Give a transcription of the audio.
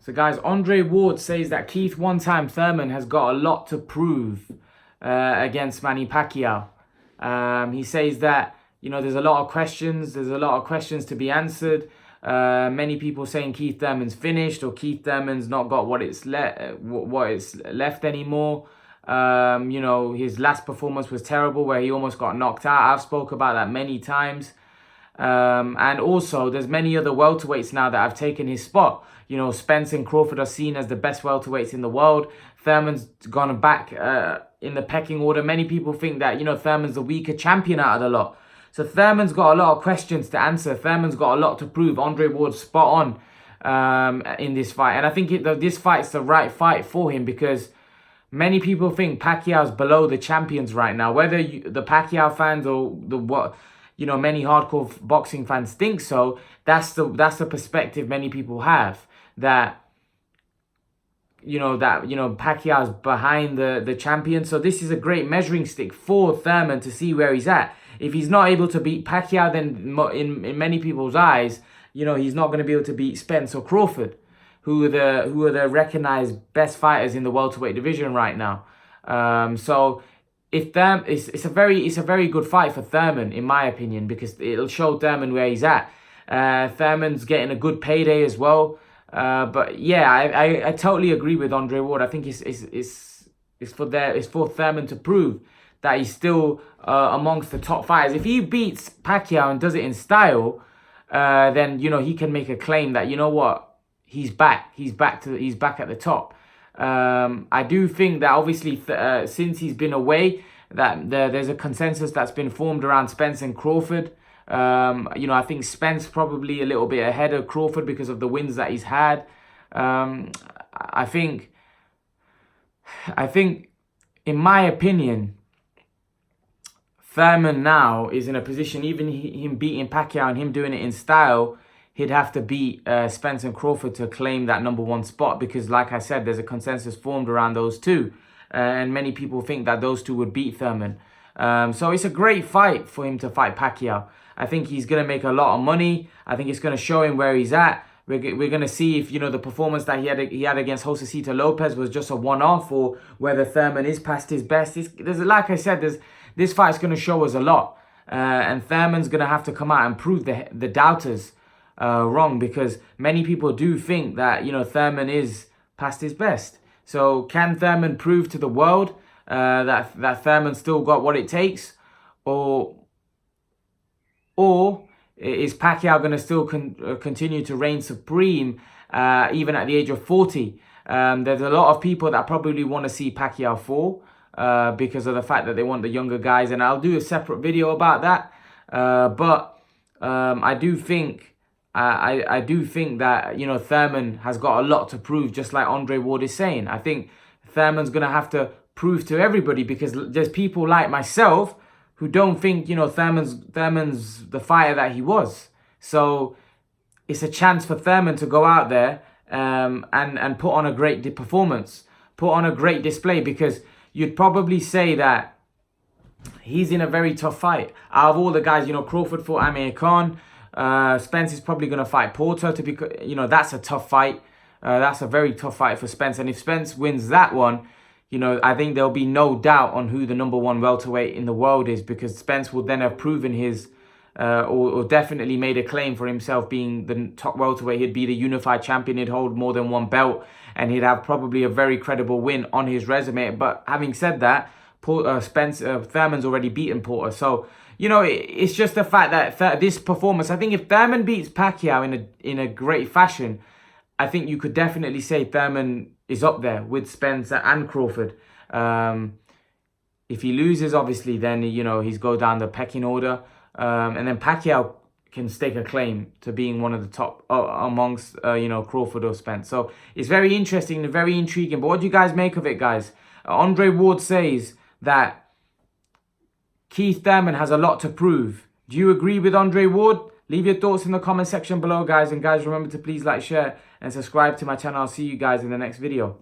So guys, Andre Ward says that Keith one-time Thurman has got a lot to prove against Manny Pacquiao. He says that, you know, there's a lot of questions. There's a lot of questions to be answered. Many people saying Keith Thurman's finished or Keith Thurman's not got what it's left anymore. You know, his last performance was terrible where he almost got knocked out. I've spoke about that many times. And also, there's many other welterweights now that have taken his spot. You know, Spence and Crawford are seen as the best welterweights in the world. Thurman's gone back in the pecking order. Many people think that, you know, Thurman's the weaker champion out of the lot. So Thurman's got a lot of questions to answer. Thurman's got a lot to prove. Andre Ward's spot on in this fight. And I think this fight's the right fight for him because many people think Pacquiao's below the champions right now. Whether the Pacquiao fans or many hardcore boxing fans think so, that's the perspective many people have. That Pacquiao's behind the champion. So this is a great measuring stick for Thurman to see where he's at. If he's not able to beat Pacquiao, then in many people's eyes, you know, he's not going to be able to beat Spence or Crawford, who are the recognized best fighters in the welterweight division right now. So if it's a very good fight for Thurman, in my opinion, because it'll show Thurman where he's at. Thurman's getting a good payday as well. But yeah, I totally agree with Andre Ward. I think it's for Thurman to prove that he's still amongst the top fighters. If he beats Pacquiao and does it in style, then you know he can make a claim that, you know what, he's back. He's back at the top. I do think that obviously since he's been away, that there's a consensus that's been formed around Spence and Crawford. I think Spence probably a little bit ahead of Crawford because of the wins that he's had. I think in my opinion, Thurman now is in a position, even him beating Pacquiao and him doing it in style, he'd have to beat Spence and Crawford to claim that #1 spot because, like I said, there's a consensus formed around those two. And many people think that those two would beat Thurman. So it's a great fight for him to fight Pacquiao. I think he's going to make a lot of money. I think it's going to show him where he's at. We're going to see if, you know, the performance that he had against Josecito Lopez was just a one-off or whether Thurman is past his best. Like I said, this fight's going to show us a lot. And Thurman's going to have to come out and prove the doubters wrong because many people do think that, you know, Thurman is past his best. So can Thurman prove to the world that Thurman still got what it takes? Or is Pacquiao going to still continue to reign supreme even at the age of 40? There's a lot of people that probably want to see Pacquiao fall because of the fact that they want the younger guys. And I'll do a separate video about that. But I do think that, you know, Thurman has got a lot to prove, just like Andre Ward is saying. I think Thurman's going to have to prove to everybody because there's people like myself who don't think, you know, Thurman's the fighter that he was. So it's a chance for Thurman to go out there and put on a great performance, put on a great display, because you'd probably say that he's in a very tough fight. Out of all the guys, you know, Crawford fought Amir Khan. Spence is probably going to fight Porter that's a tough fight. That's a very tough fight for Spence. And if Spence wins that one, you know, I think there'll be no doubt on who the #1 welterweight in the world is, because Spence will then have proven his, or definitely made a claim for himself being the top welterweight. He'd be the unified champion. He'd hold more than one belt, and he'd have probably a very credible win on his resume. But having said that, Thurman's already beaten Porter. So, you know, it's just the fact that this performance, I think if Thurman beats Pacquiao in a great fashion, I think you could definitely say Thurman is up there with Spencer and Crawford. If he loses, obviously, then, you know, he's go down the pecking order. And then Pacquiao can stake a claim to being one of the top amongst, Crawford or Spence. So it's very interesting and very intriguing. But what do you guys make of it, guys? Andre Ward says that Keith Thurman has a lot to prove. Do you agree with Andre Ward? Leave your thoughts in the comment section below, guys. And guys, remember to please like, share, and subscribe to my channel. I'll see you guys in the next video.